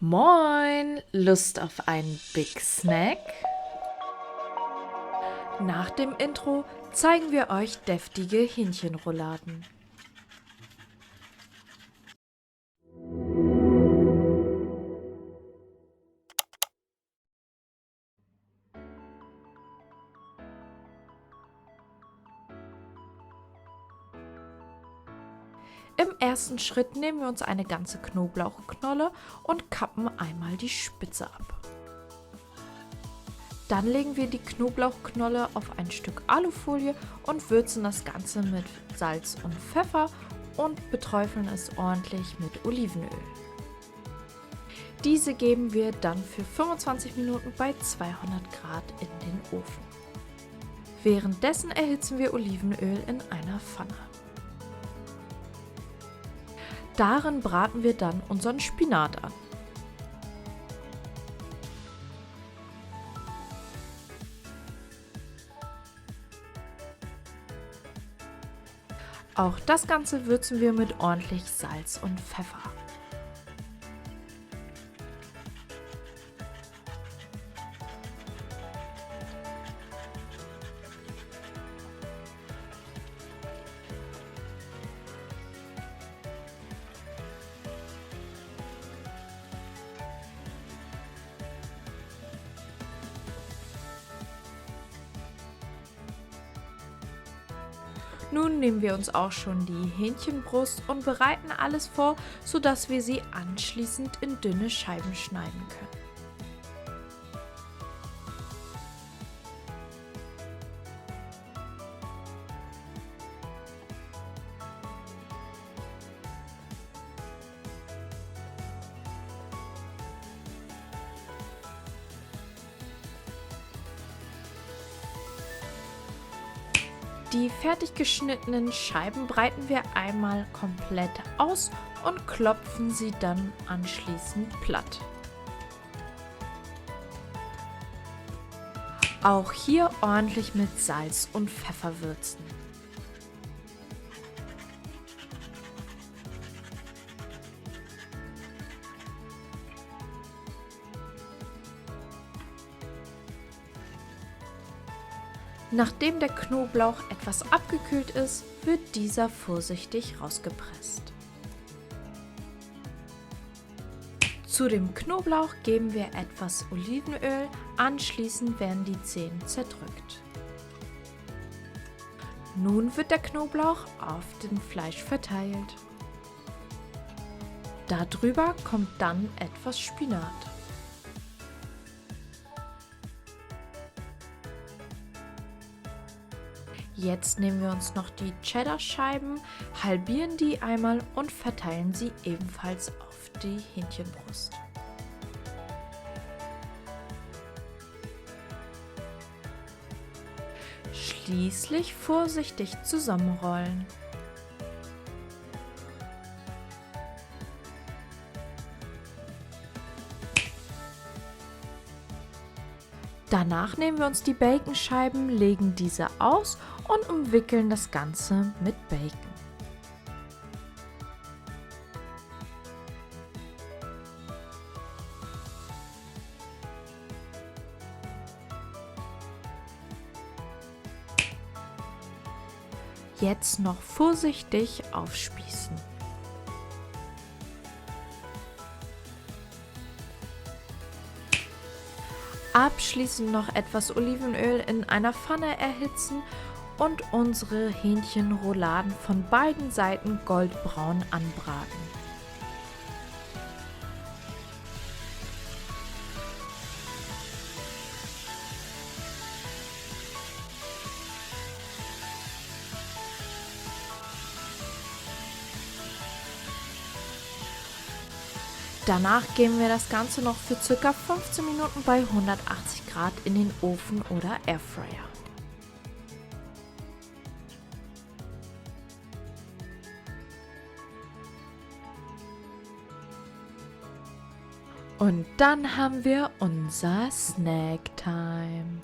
Moin! Lust auf einen Big Snack? Nach dem Intro zeigen wir euch deftige Hähnchenrouladen. Im ersten Schritt nehmen wir uns eine ganze Knoblauchknolle und kappen einmal die Spitze ab. Dann legen wir die Knoblauchknolle auf ein Stück Alufolie und würzen das Ganze mit Salz und Pfeffer und beträufeln es ordentlich mit Olivenöl. Diese geben wir dann für 25 Minuten bei 200 Grad in den Ofen. Währenddessen erhitzen wir Olivenöl in einer Pfanne. Darin braten wir dann unseren Spinat an. Auch das Ganze würzen wir mit ordentlich Salz und Pfeffer. Nun nehmen wir uns auch schon die Hähnchenbrust und bereiten alles vor, sodass wir sie anschließend in dünne Scheiben schneiden können. Die fertig geschnittenen Scheiben breiten wir einmal komplett aus und klopfen sie dann anschließend platt. Auch hier ordentlich mit Salz und Pfeffer würzen. Nachdem der Knoblauch etwas abgekühlt ist, wird dieser vorsichtig rausgepresst. Zu dem Knoblauch geben wir etwas Olivenöl, anschließend werden die Zehen zerdrückt. Nun wird der Knoblauch auf dem Fleisch verteilt. Darüber kommt dann etwas Spinat. Jetzt nehmen wir uns noch die Cheddar-Scheiben, halbieren die einmal und verteilen sie ebenfalls auf die Hähnchenbrust. Schließlich vorsichtig zusammenrollen. Danach nehmen wir uns die Baconscheiben, legen diese aus und umwickeln das Ganze mit Bacon. Jetzt noch vorsichtig aufspießen. Abschließend noch etwas Olivenöl in einer Pfanne erhitzen und unsere Hähnchenrouladen von beiden Seiten goldbraun anbraten. Danach geben wir das Ganze noch für ca. 15 Minuten bei 180 Grad in den Ofen oder Airfryer. Und dann haben wir unser Snack Time.